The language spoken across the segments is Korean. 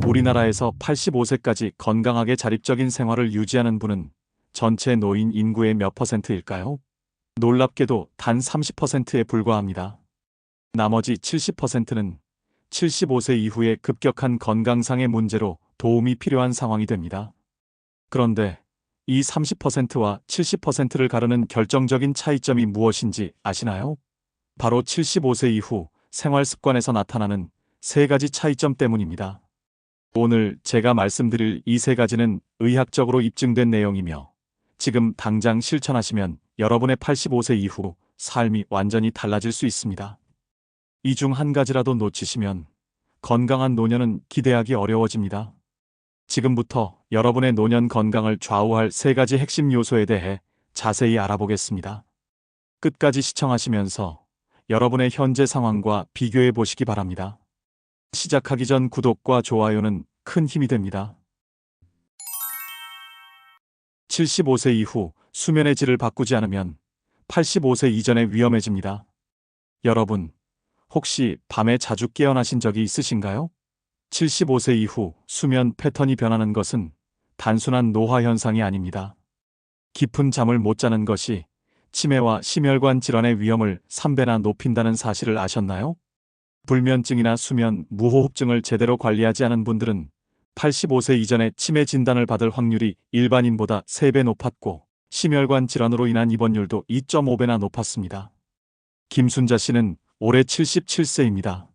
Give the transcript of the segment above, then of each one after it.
우리나라에서 85세까지 건강하게 자립적인 생활을 유지하는 분은 전체 노인 인구의 몇 %일까요? 놀랍게도 단 30%에 불과합니다. 나머지 70%는 75세 이후에 급격한 건강상의 문제로 도움이 필요한 상황이 됩니다. 그런데 이 30%와 70%를 가르는 결정적인 차이점이 무엇인지 아시나요? 바로 75세 이후 생활 습관에서 나타나는 세 가지 차이점 때문입니다. 오늘 제가 말씀드릴 이 세 가지는 의학적으로 입증된 내용이며 지금 당장 실천하시면 여러분의 85세 이후 삶이 완전히 달라질 수 있습니다. 이 중 한 가지라도 놓치시면 건강한 노년은 기대하기 어려워집니다. 지금부터 여러분의 노년 건강을 좌우할 세 가지 핵심 요소에 대해 자세히 알아보겠습니다. 끝까지 시청하시면서 여러분의 현재 상황과 비교해 보시기 바랍니다. 시작하기 전 구독과 좋아요는 큰 힘이 됩니다. 75세 이후 수면의 질을 바꾸지 않으면 85세 이전에 위험해집니다. 여러분, 혹시 밤에 자주 깨어나신 적이 있으신가요? 75세 이후 수면 패턴이 변하는 것은 단순한 노화 현상이 아닙니다. 깊은 잠을 못 자는 것이 치매와 심혈관 질환의 위험을 3배나 높인다는 사실을 아셨나요? 불면증이나 수면 무호흡증을 제대로 관리하지 않은 분들은 85세 이전에 치매 진단을 받을 확률이 일반인보다 3배 높았고 심혈관 질환으로 인한 입원율도 2.5배나 높았습니다. 김순자 씨는 올해 77세입니다.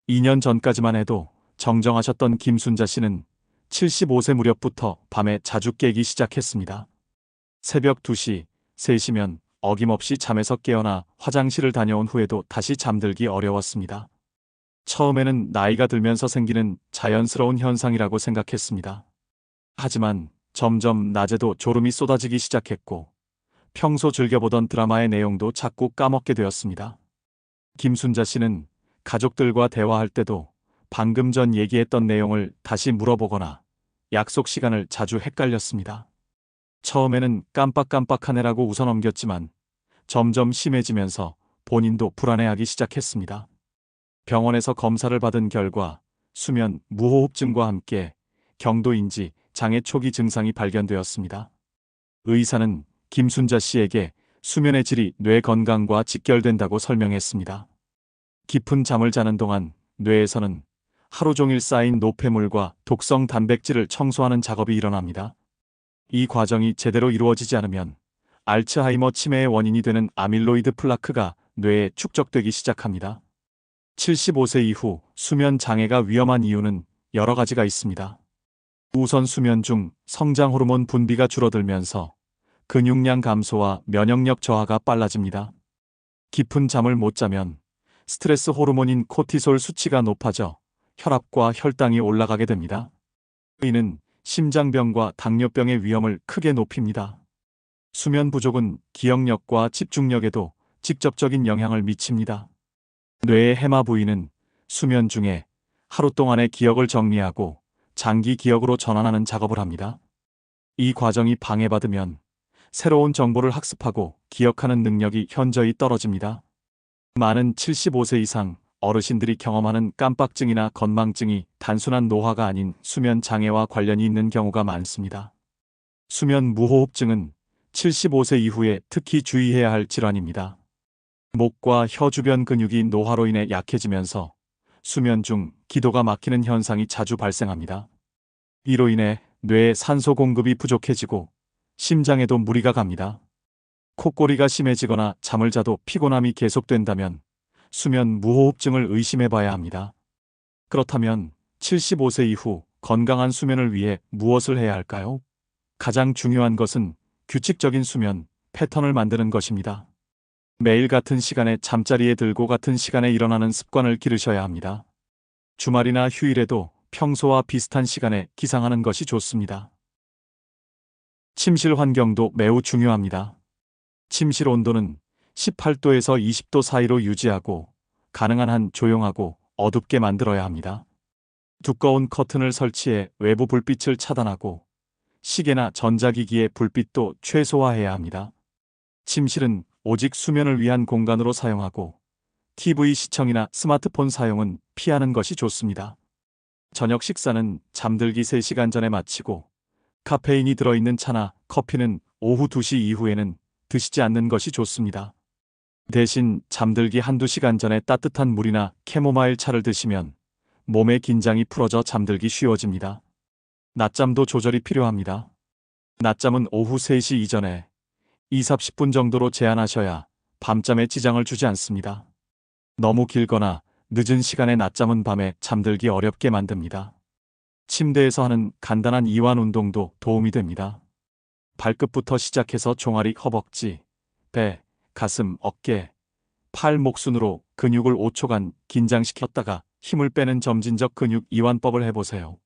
2년 전까지만 해도 정정하셨던 김순자 씨는 75세 무렵부터 밤에 자주 깨기 시작했습니다. 새벽 2시, 3시면 어김없이 잠에서 깨어나 화장실을 다녀온 후에도 다시 잠들기 어려웠습니다. 처음에는 나이가 들면서 생기는 자연스러운 현상이라고 생각했습니다. 하지만 점점 낮에도 졸음이 쏟아지기 시작했고 평소 즐겨보던 드라마의 내용도 자꾸 까먹게 되었습니다. 김순자 씨는 가족들과 대화할 때도 방금 전 얘기했던 내용을 다시 물어보거나 약속 시간을 자주 헷갈렸습니다. 처음에는 깜빡깜빡한 애라고 웃어넘겼지만 점점 심해지면서 본인도 불안해하기 시작했습니다. 병원에서 검사를 받은 결과 수면 무호흡증과 함께 경도인지 장애 초기 증상이 발견되었습니다. 의사는 김순자 씨에게 수면의 질이 뇌 건강과 직결된다고 설명했습니다. 깊은 잠을 자는 동안 뇌에서는 하루 종일 쌓인 노폐물과 독성 단백질을 청소하는 작업이 일어납니다. 이 과정이 제대로 이루어지지 않으면 알츠하이머 치매의 원인이 되는 아밀로이드 플라크가 뇌에 축적되기 시작합니다. 75세 이후 수면 장애가 위험한 이유는 여러 가지가 있습니다. 우선 수면 중 성장 호르몬 분비가 줄어들면서 근육량 감소와 면역력 저하가 빨라집니다. 깊은 잠을 못 자면 스트레스 호르몬인 코티솔 수치가 높아져 혈압과 혈당이 올라가게 됩니다. 이는 심장병과 당뇨병의 위험을 크게 높입니다. 수면 부족은 기억력과 집중력에도 직접적인 영향을 미칩니다. 뇌의 해마 부위는 수면 중에 하루 동안의 기억을 정리하고 장기 기억으로 전환하는 작업을 합니다. 이 과정이 방해받으면 새로운 정보를 학습하고 기억하는 능력이 현저히 떨어집니다. 많은 75세 이상 어르신들이 경험하는 깜빡증이나 건망증이 단순한 노화가 아닌 수면 장애와 관련이 있는 경우가 많습니다. 수면 무호흡증은 75세 이후에 특히 주의해야 할 질환입니다. 목과 혀 주변 근육이 노화로 인해 약해지면서 수면 중 기도가 막히는 현상이 자주 발생합니다. 이로 인해 뇌에 산소 공급이 부족해지고 심장에도 무리가 갑니다. 콧골이가 심해지거나 잠을 자도 피곤함이 계속된다면 수면 무호흡증을 의심해 봐야 합니다. 그렇다면 75세 이후 건강한 수면을 위해 무엇을 해야 할까요? 가장 중요한 것은 규칙적인 수면 패턴을 만드는 것입니다. 매일 같은 시간에 잠자리에 들고 같은 시간에 일어나는 습관을 기르셔야 합니다. 주말이나 휴일에도 평소와 비슷한 시간에 기상하는 것이 좋습니다. 침실 환경도 매우 중요합니다. 침실 온도는 18도에서 20도 사이로 유지하고 가능한 한 조용하고 어둡게 만들어야 합니다. 두꺼운 커튼을 설치해 외부 불빛을 차단하고 시계나 전자기기의 불빛도 최소화해야 합니다. 침실은 오직 수면을 위한 공간으로 사용하고 TV 시청이나 스마트폰 사용은 피하는 것이 좋습니다. 저녁 식사는 잠들기 3시간 전에 마치고 카페인이 들어있는 차나 커피는 오후 2시 이후에는 드시지 않는 것이 좋습니다. 대신 잠들기 1~2시간 전에 따뜻한 물이나 캐모마일 차를 드시면 몸의 긴장이 풀어져 잠들기 쉬워집니다. 낮잠도 조절이 필요합니다. 낮잠은 오후 3시 이전에 20~30분 정도로 제한하셔야 밤잠에 지장을 주지 않습니다. 너무 길거나 늦은 시간에 낮잠은 밤에 잠들기 어렵게 만듭니다. 침대에서 하는 간단한 이완 운동도 도움이 됩니다. 발끝부터 시작해서 종아리, 허벅지, 배, 가슴, 어깨, 팔, 목 순으로 근육을 5초간 긴장시켰다가 힘을 빼는 점진적 근육 이완법을 해보세요.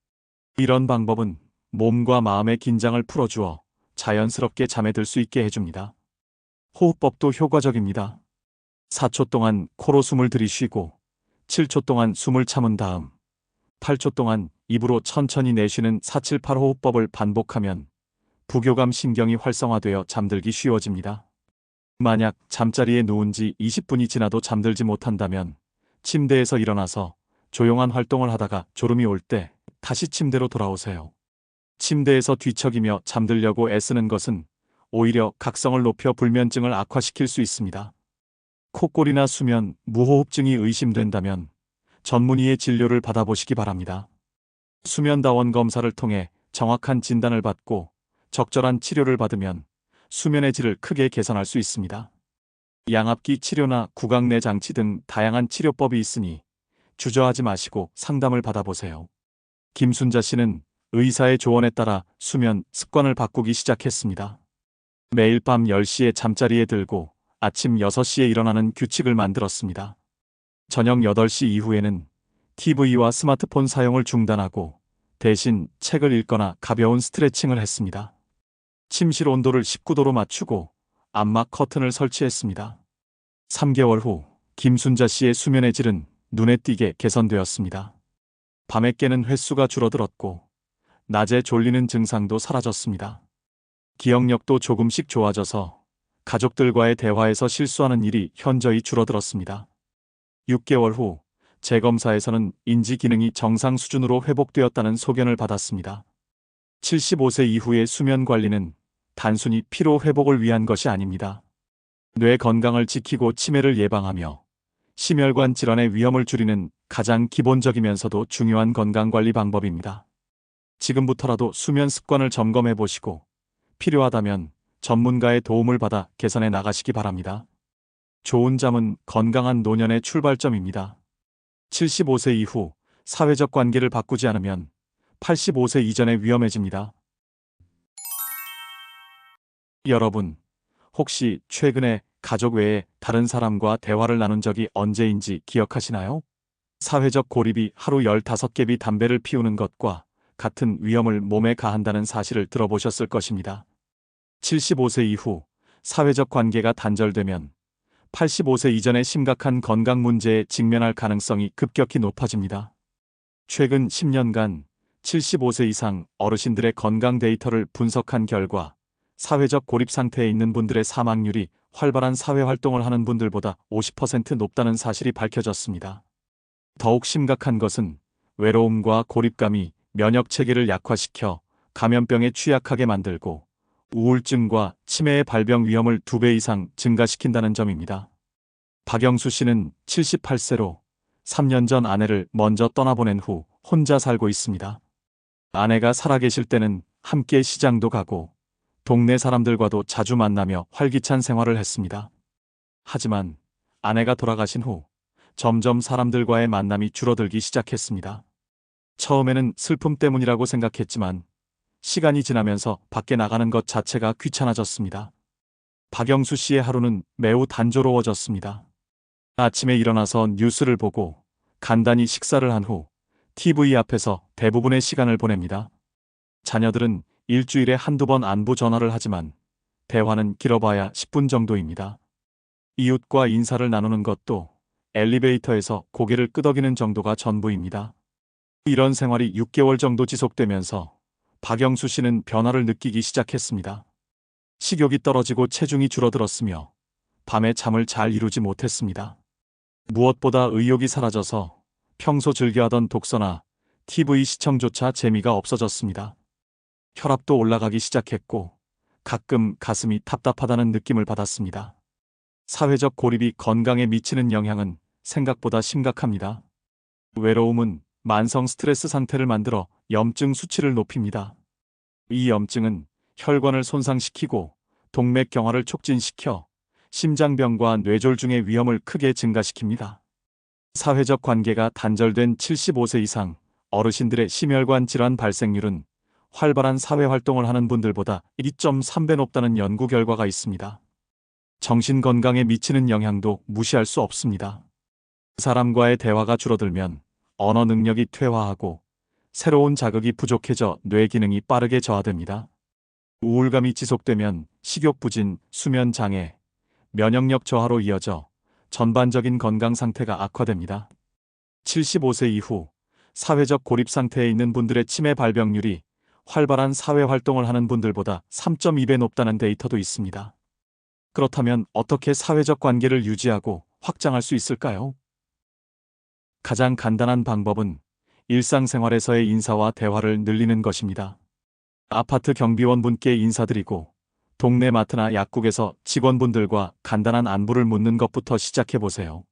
이런 방법은 몸과 마음의 긴장을 풀어주어 자연스럽게 잠에 들 수 있게 해줍니다. 호흡법도 효과적입니다. 4초 동안 코로 숨을 들이쉬고 7초 동안 숨을 참은 다음 8초 동안 입으로 천천히 내쉬는 478 호흡법을 반복하면 부교감 신경이 활성화되어 잠들기 쉬워집니다. 만약 잠자리에 누운 지 20분이 지나도 잠들지 못한다면 침대에서 일어나서 조용한 활동을 하다가 졸음이 올 때 다시 침대로 돌아오세요. 침대에서 뒤척이며 잠들려고 애쓰는 것은 오히려 각성을 높여 불면증을 악화시킬 수 있습니다. 콧골이나 수면, 무호흡증이 의심된다면 전문의의 진료를 받아보시기 바랍니다. 수면다원 검사를 통해 정확한 진단을 받고 적절한 치료를 받으면 수면의 질을 크게 개선할 수 있습니다. 양압기 치료나 구강내 장치 등 다양한 치료법이 있으니 주저하지 마시고 상담을 받아보세요. 김순자 씨는 의사의 조언에 따라 수면 습관을 바꾸기 시작했습니다. 매일 밤 10시에 잠자리에 들고 아침 6시에 일어나는 규칙을 만들었습니다. 저녁 8시 이후에는 TV와 스마트폰 사용을 중단하고 대신 책을 읽거나 가벼운 스트레칭을 했습니다. 침실 온도를 19도로 맞추고 암막 커튼을 설치했습니다. 3개월 후 김순자 씨의 수면의 질은 눈에 띄게 개선되었습니다. 밤에 깨는 횟수가 줄어들었고 낮에 졸리는 증상도 사라졌습니다. 기억력도 조금씩 좋아져서 가족들과의 대화에서 실수하는 일이 현저히 줄어들었습니다. 6개월 후 재검사에서는 인지 기능이 정상 수준으로 회복되었다는 소견을 받았습니다. 75세 이후의 수면 관리는 단순히 피로 회복을 위한 것이 아닙니다. 뇌 건강을 지키고 치매를 예방하며 심혈관 질환의 위험을 줄이는 가장 기본적이면서도 중요한 건강관리 방법입니다. 지금부터라도 수면 습관을 점검해 보시고 필요하다면 전문가의 도움을 받아 개선해 나가시기 바랍니다. 좋은 잠은 건강한 노년의 출발점입니다. 75세 이후 사회적 관계를 바꾸지 않으면 85세 이전에 위험해집니다. 여러분, 혹시 최근에 가족 외에 다른 사람과 대화를 나눈 적이 언제인지 기억하시나요? 사회적 고립이 하루 15개비 담배를 피우는 것과 같은 위험을 몸에 가한다는 사실을 들어보셨을 것입니다. 75세 이후 사회적 관계가 단절되면 85세 이전의 심각한 건강 문제에 직면할 가능성이 급격히 높아집니다. 최근 10년간 75세 이상 어르신들의 건강 데이터를 분석한 결과 사회적 고립 상태에 있는 분들의 사망률이 활발한 사회활동을 하는 분들보다 50% 높다는 사실이 밝혀졌습니다. 더욱 심각한 것은 외로움과 고립감이 면역체계를 약화시켜 감염병에 취약하게 만들고 우울증과 치매의 발병 위험을 2배 이상 증가시킨다는 점입니다. 박영수 씨는 78세로 3년 전 아내를 먼저 떠나보낸 후 혼자 살고 있습니다. 아내가 살아계실 때는 함께 시장도 가고 동네 사람들과도 자주 만나며 활기찬 생활을 했습니다. 하지만 아내가 돌아가신 후 점점 사람들과의 만남이 줄어들기 시작했습니다. 처음에는 슬픔 때문이라고 생각했지만 시간이 지나면서 밖에 나가는 것 자체가 귀찮아졌습니다. 박영수 씨의 하루는 매우 단조로워졌습니다. 아침에 일어나서 뉴스를 보고 간단히 식사를 한 후 TV 앞에서 대부분의 시간을 보냅니다. 자녀들은 일주일에 한두 번 안부 전화를 하지만 대화는 길어봐야 10분 정도입니다. 이웃과 인사를 나누는 것도 엘리베이터에서 고개를 끄덕이는 정도가 전부입니다. 이런 생활이 6개월 정도 지속되면서 박영수 씨는 변화를 느끼기 시작했습니다. 식욕이 떨어지고 체중이 줄어들었으며 밤에 잠을 잘 이루지 못했습니다. 무엇보다 의욕이 사라져서 평소 즐겨하던 독서나 TV 시청조차 재미가 없어졌습니다. 혈압도 올라가기 시작했고 가끔 가슴이 답답하다는 느낌을 받았습니다. 사회적 고립이 건강에 미치는 영향은 생각보다 심각합니다. 외로움은 만성 스트레스 상태를 만들어 염증 수치를 높입니다. 이 염증은 혈관을 손상시키고 동맥경화를 촉진시켜 심장병과 뇌졸중의 위험을 크게 증가시킵니다. 사회적 관계가 단절된 75세 이상 어르신들의 심혈관 질환 발생률은 활발한 사회활동을 하는 분들보다 1.3배 높다는 연구 결과가 있습니다. 정신 건강에 미치는 영향도 무시할 수 없습니다. 사람과의 대화가 줄어들면 언어 능력이 퇴화하고 새로운 자극이 부족해져 뇌 기능이 빠르게 저하됩니다. 우울감이 지속되면 식욕부진, 수면 장애, 면역력 저하로 이어져 전반적인 건강 상태가 악화됩니다. 75세 이후 사회적 고립 상태에 있는 분들의 치매 발병률이 활발한 사회 활동을 하는 분들보다 3.2배 높다는 데이터도 있습니다. 그렇다면 어떻게 사회적 관계를 유지하고 확장할 수 있을까요? 가장 간단한 방법은 일상생활에서의 인사와 대화를 늘리는 것입니다. 아파트 경비원분께 인사드리고 동네 마트나 약국에서 직원분들과 간단한 안부를 묻는 것부터 시작해보세요.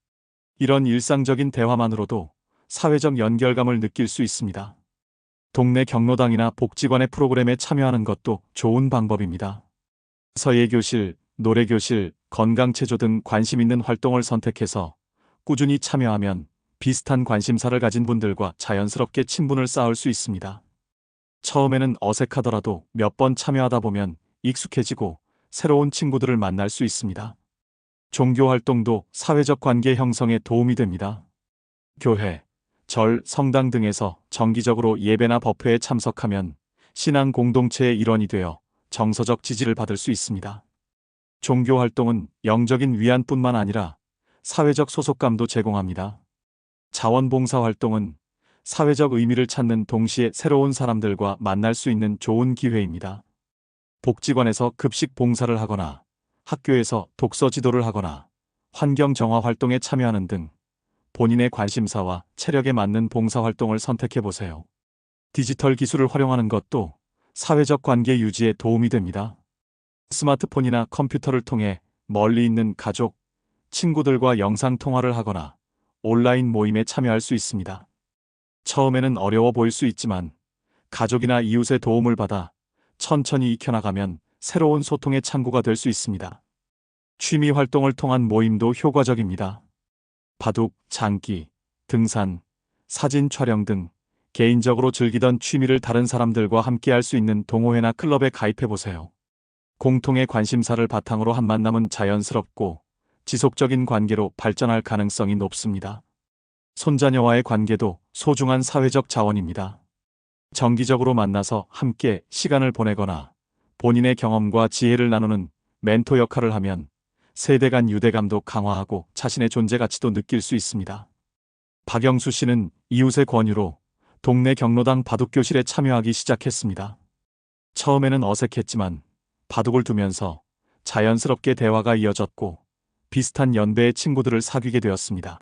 이런 일상적인 대화만으로도 사회적 연결감을 느낄 수 있습니다. 동네 경로당이나 복지관의 프로그램에 참여하는 것도 좋은 방법입니다. 서예교실, 노래교실, 건강체조 등 관심 있는 활동을 선택해서 꾸준히 참여하면 비슷한 관심사를 가진 분들과 자연스럽게 친분을 쌓을 수 있습니다. 처음에는 어색하더라도 몇 번 참여하다 보면 익숙해지고 새로운 친구들을 만날 수 있습니다. 종교 활동도 사회적 관계 형성에 도움이 됩니다. 교회, 절, 성당 등에서 정기적으로 예배나 법회에 참석하면 신앙 공동체의 일원이 되어 정서적 지지를 받을 수 있습니다. 종교 활동은 영적인 위안뿐만 아니라 사회적 소속감도 제공합니다. 자원봉사 활동은 사회적 의미를 찾는 동시에 새로운 사람들과 만날 수 있는 좋은 기회입니다. 복지관에서 급식 봉사를 하거나 학교에서 독서 지도를 하거나 환경 정화 활동에 참여하는 등 본인의 관심사와 체력에 맞는 봉사 활동을 선택해 보세요. 디지털 기술을 활용하는 것도 사회적 관계 유지에 도움이 됩니다. 스마트폰이나 컴퓨터를 통해 멀리 있는 가족, 친구들과 영상 통화를 하거나 온라인 모임에 참여할 수 있습니다. 처음에는 어려워 보일 수 있지만 가족이나 이웃의 도움을 받아 천천히 익혀나가면 새로운 소통의 창구가 될 수 있습니다. 취미 활동을 통한 모임도 효과적입니다. 바둑, 장기, 등산, 사진 촬영 등 개인적으로 즐기던 취미를 다른 사람들과 함께 할 수 있는 동호회나 클럽에 가입해 보세요. 공통의 관심사를 바탕으로 한 만남은 자연스럽고 지속적인 관계로 발전할 가능성이 높습니다. 손자녀와의 관계도 소중한 사회적 자원입니다. 정기적으로 만나서 함께 시간을 보내거나 본인의 경험과 지혜를 나누는 멘토 역할을 하면 세대 간 유대감도 강화하고 자신의 존재 가치도 느낄 수 있습니다. 박영수 씨는 이웃의 권유로 동네 경로당 바둑교실에 참여하기 시작했습니다. 처음에는 어색했지만 바둑을 두면서 자연스럽게 대화가 이어졌고 비슷한 연배의 친구들을 사귀게 되었습니다.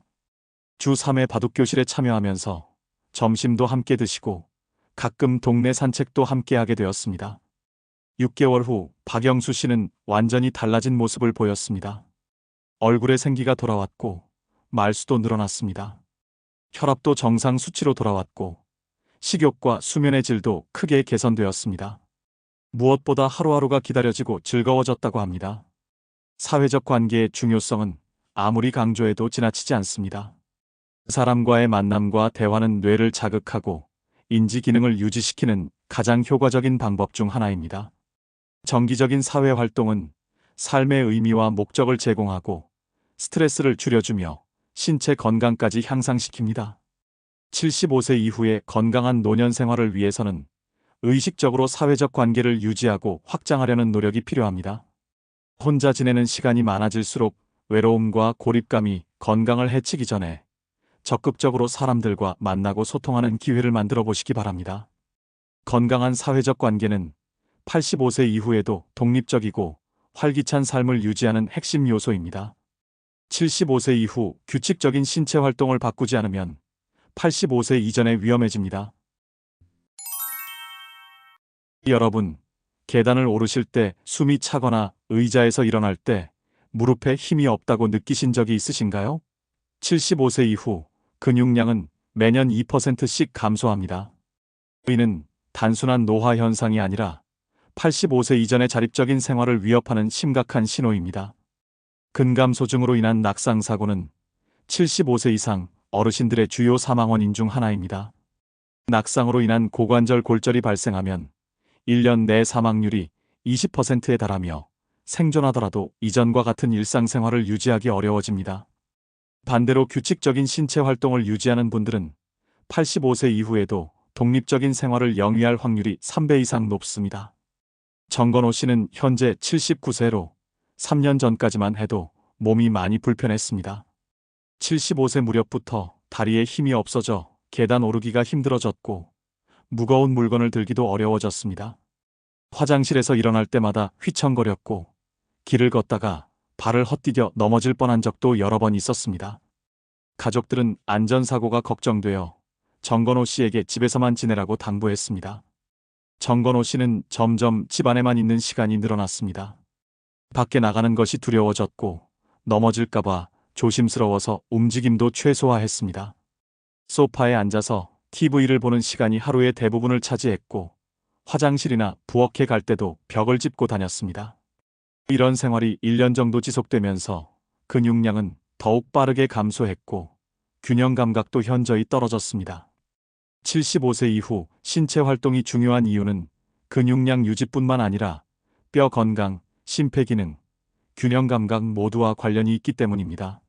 주 3회 바둑교실에 참여하면서 점심도 함께 드시고 가끔 동네 산책도 함께 하게 되었습니다. 6개월 후 박영수 씨는 완전히 달라진 모습을 보였습니다. 얼굴에 생기가 돌아왔고 말수도 늘어났습니다. 혈압도 정상 수치로 돌아왔고 식욕과 수면의 질도 크게 개선되었습니다. 무엇보다 하루하루가 기다려지고 즐거워졌다고 합니다. 사회적 관계의 중요성은 아무리 강조해도 지나치지 않습니다. 사람과의 만남과 대화는 뇌를 자극하고 인지 기능을 유지시키는 가장 효과적인 방법 중 하나입니다. 정기적인 사회 활동은 삶의 의미와 목적을 제공하고 스트레스를 줄여주며 신체 건강까지 향상시킵니다. 75세 이후의 건강한 노년 생활을 위해서는 의식적으로 사회적 관계를 유지하고 확장하려는 노력이 필요합니다. 혼자 지내는 시간이 많아질수록 외로움과 고립감이 건강을 해치기 전에 적극적으로 사람들과 만나고 소통하는 기회를 만들어 보시기 바랍니다. 건강한 사회적 관계는 85세 이후에도 독립적이고 활기찬 삶을 유지하는 핵심 요소입니다. 75세 이후 규칙적인 신체 활동을 바꾸지 않으면 85세 이전에 위험해집니다. 여러분, 계단을 오르실 때 숨이 차거나 의자에서 일어날 때 무릎에 힘이 없다고 느끼신 적이 있으신가요? 75세 이후 근육량은 매년 2%씩 감소합니다. 이는 단순한 노화 현상이 아니라 85세 이전의 자립적인 생활을 위협하는 심각한 신호입니다. 근감소증으로 인한 낙상 사고는 75세 이상 어르신들의 주요 사망 원인 중 하나입니다. 낙상으로 인한 고관절 골절이 발생하면 1년 내 사망률이 20%에 달하며 생존하더라도 이전과 같은 일상생활을 유지하기 어려워집니다. 반대로 규칙적인 신체 활동을 유지하는 분들은 85세 이후에도 독립적인 생활을 영위할 확률이 3배 이상 높습니다. 정건호 씨는 현재 79세로 3년 전까지만 해도 몸이 많이 불편했습니다. 75세 무렵부터 다리에 힘이 없어져 계단 오르기가 힘들어졌고 무거운 물건을 들기도 어려워졌습니다. 화장실에서 일어날 때마다 휘청거렸고 길을 걷다가 발을 헛디뎌 넘어질 뻔한 적도 여러 번 있었습니다. 가족들은 안전사고가 걱정되어 정건호 씨에게 집에서만 지내라고 당부했습니다. 정건호 씨는 점점 집안에만 있는 시간이 늘어났습니다. 밖에 나가는 것이 두려워졌고 넘어질까봐 조심스러워서 움직임도 최소화했습니다. 소파에 앉아서 TV를 보는 시간이 하루의 대부분을 차지했고 화장실이나 부엌에 갈 때도 벽을 짚고 다녔습니다. 이런 생활이 1년 정도 지속되면서 근육량은 더욱 빠르게 감소했고 균형 감각도 현저히 떨어졌습니다. 75세 이후 신체 활동이 중요한 이유는 근육량 유지뿐만 아니라 뼈 건강, 심폐기능, 균형 감각 모두와 관련이 있기 때문입니다.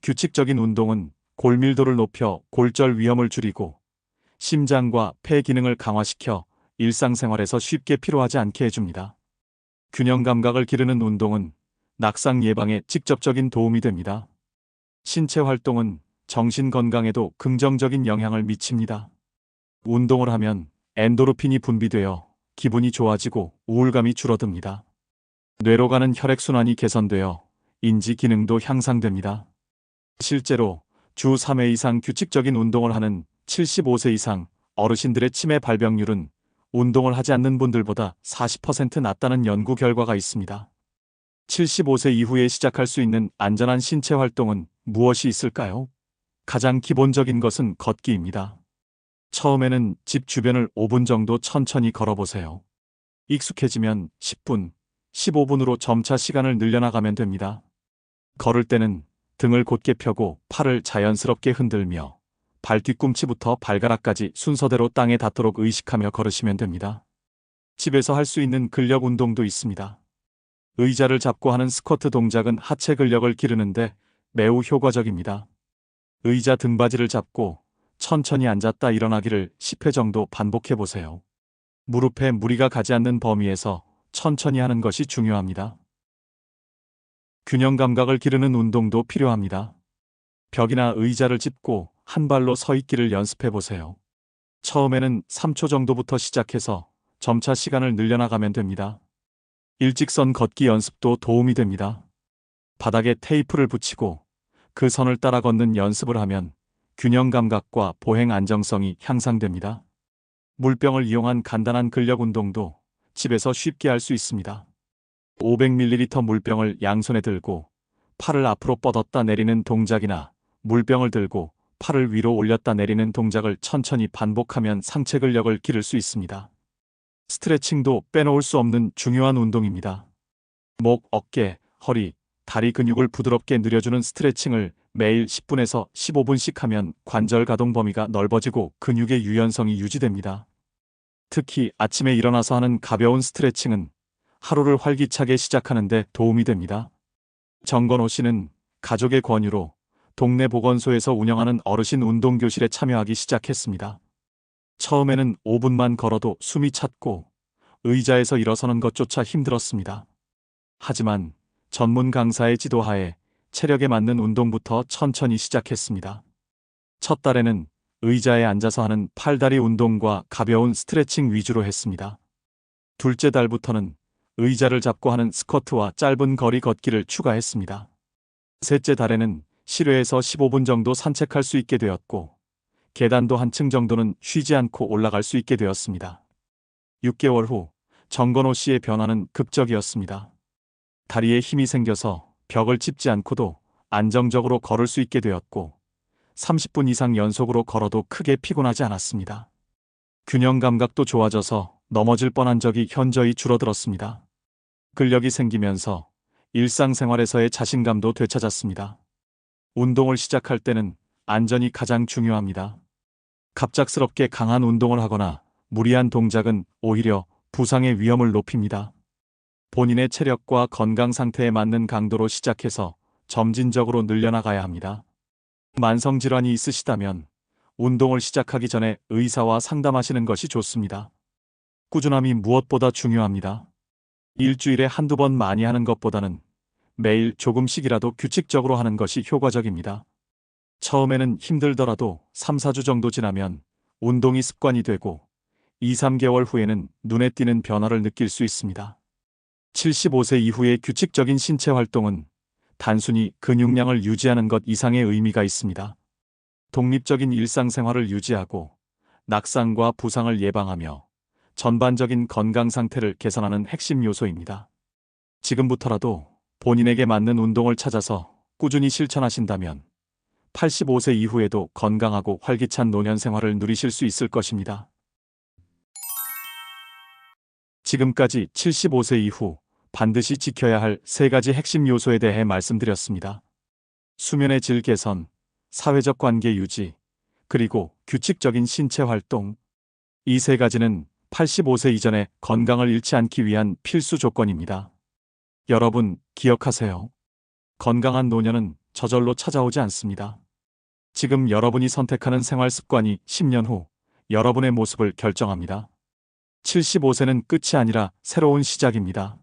규칙적인 운동은 골밀도를 높여 골절 위험을 줄이고 심장과 폐 기능을 강화시켜 일상생활에서 쉽게 피로하지 않게 해줍니다. 균형 감각을 기르는 운동은 낙상 예방에 직접적인 도움이 됩니다. 신체 활동은 정신 건강에도 긍정적인 영향을 미칩니다. 운동을 하면 엔도르핀이 분비되어 기분이 좋아지고 우울감이 줄어듭니다. 뇌로 가는 혈액순환이 개선되어 인지 기능도 향상됩니다. 실제로 주 3회 이상 규칙적인 운동을 하는 75세 이상 어르신들의 치매 발병률은 운동을 하지 않는 분들보다 40% 낮다는 연구 결과가 있습니다. 75세 이후에 시작할 수 있는 안전한 신체 활동은 무엇이 있을까요? 가장 기본적인 것은 걷기입니다. 처음에는 집 주변을 5분 정도 천천히 걸어보세요. 익숙해지면 10분, 15분으로 점차 시간을 늘려나가면 됩니다. 걸을 때는 등을 곧게 펴고 팔을 자연스럽게 흔들며 발 뒤꿈치부터 발가락까지 순서대로 땅에 닿도록 의식하며 걸으시면 됩니다. 집에서 할 수 있는 근력 운동도 있습니다. 의자를 잡고 하는 스쿼트 동작은 하체 근력을 기르는데 매우 효과적입니다. 의자 등받이를 잡고 천천히 앉았다 일어나기를 10회 정도 반복해 보세요. 무릎에 무리가 가지 않는 범위에서 천천히 하는 것이 중요합니다. 균형 감각을 기르는 운동도 필요합니다. 벽이나 의자를 짚고 한 발로 서 있기를 연습해 보세요. 처음에는 3초 정도부터 시작해서 점차 시간을 늘려나가면 됩니다. 일직선 걷기 연습도 도움이 됩니다. 바닥에 테이프를 붙이고 그 선을 따라 걷는 연습을 하면 균형 감각과 보행 안정성이 향상됩니다. 물병을 이용한 간단한 근력 운동도 집에서 쉽게 할 수 있습니다. 500ml 물병을 양손에 들고 팔을 앞으로 뻗었다 내리는 동작이나 물병을 들고 팔을 위로 올렸다 내리는 동작을 천천히 반복하면 상체 근력을 기를 수 있습니다. 스트레칭도 빼놓을 수 없는 중요한 운동입니다. 목, 어깨, 허리, 다리 근육을 부드럽게 늘려주는 스트레칭을 매일 10분에서 15분씩 하면 관절 가동 범위가 넓어지고 근육의 유연성이 유지됩니다. 특히 아침에 일어나서 하는 가벼운 스트레칭은 하루를 활기차게 시작하는 데 도움이 됩니다. 정건호 씨는 가족의 권유로 동네 보건소에서 운영하는 어르신 운동교실에 참여하기 시작했습니다. 처음에는 5분만 걸어도 숨이 찼고 의자에서 일어서는 것조차 힘들었습니다. 하지만 전문 강사의 지도하에 체력에 맞는 운동부터 천천히 시작했습니다. 첫 달에는 의자에 앉아서 하는 팔다리 운동과 가벼운 스트레칭 위주로 했습니다. 둘째 달부터는 의자를 잡고 하는 스쿼트와 짧은 거리 걷기를 추가했습니다. 셋째 달에는 실외에서 15분 정도 산책할 수 있게 되었고 계단도 한층 정도는 쉬지 않고 올라갈 수 있게 되었습니다. 6개월 후 정건호 씨의 변화는 극적이었습니다. 다리에 힘이 생겨서 벽을 짚지 않고도 안정적으로 걸을 수 있게 되었고 30분 이상 연속으로 걸어도 크게 피곤하지 않았습니다. 균형 감각도 좋아져서 넘어질 뻔한 적이 현저히 줄어들었습니다. 근력이 생기면서 일상생활에서의 자신감도 되찾았습니다. 운동을 시작할 때는 안전이 가장 중요합니다. 갑작스럽게 강한 운동을 하거나 무리한 동작은 오히려 부상의 위험을 높입니다. 본인의 체력과 건강 상태에 맞는 강도로 시작해서 점진적으로 늘려나가야 합니다. 만성질환이 있으시다면 운동을 시작하기 전에 의사와 상담하시는 것이 좋습니다. 꾸준함이 무엇보다 중요합니다. 일주일에 한두 번 많이 하는 것보다는 매일 조금씩이라도 규칙적으로 하는 것이 효과적입니다. 처음에는 힘들더라도 3, 4주 정도 지나면 운동이 습관이 되고 2, 3개월 후에는 눈에 띄는 변화를 느낄 수 있습니다. 75세 이후의 규칙적인 신체 활동은 단순히 근육량을 유지하는 것 이상의 의미가 있습니다. 독립적인 일상생활을 유지하고 낙상과 부상을 예방하며 전반적인 건강 상태를 개선하는 핵심 요소입니다. 지금부터라도 본인에게 맞는 운동을 찾아서 꾸준히 실천하신다면 85세 이후에도 건강하고 활기찬 노년 생활을 누리실 수 있을 것입니다. 지금까지 75세 이후 반드시 지켜야 할 3가지 핵심 요소에 대해 말씀드렸습니다. 수면의 질 개선, 사회적 관계 유지, 그리고 규칙적인 신체 활동. 이 3가지는 85세 이전에 건강을 잃지 않기 위한 필수 조건입니다. 여러분, 기억하세요. 건강한 노년은 저절로 찾아오지 않습니다. 지금 여러분이 선택하는 생활 습관이 10년 후 여러분의 모습을 결정합니다. 75세는 끝이 아니라 새로운 시작입니다.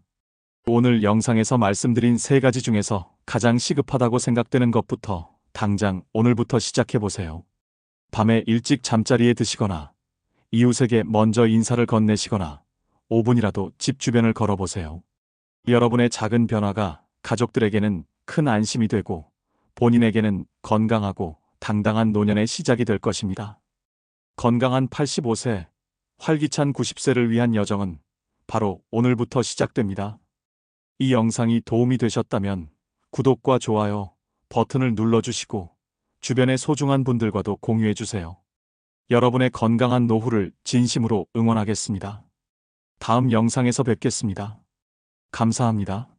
오늘 영상에서 말씀드린 3가지 중에서 가장 시급하다고 생각되는 것부터 당장 오늘부터 시작해보세요. 밤에 일찍 잠자리에 드시거나 이웃에게 먼저 인사를 건네시거나 5분이라도 집 주변을 걸어보세요. 여러분의 작은 변화가 가족들에게는 큰 안심이 되고 본인에게는 건강하고 당당한 노년의 시작이 될 것입니다. 건강한 85세, 활기찬 90세를 위한 여정은 바로 오늘부터 시작됩니다. 이 영상이 도움이 되셨다면 구독과 좋아요 버튼을 눌러주시고 주변의 소중한 분들과도 공유해주세요. 여러분의 건강한 노후를 진심으로 응원하겠습니다. 다음 영상에서 뵙겠습니다. 감사합니다.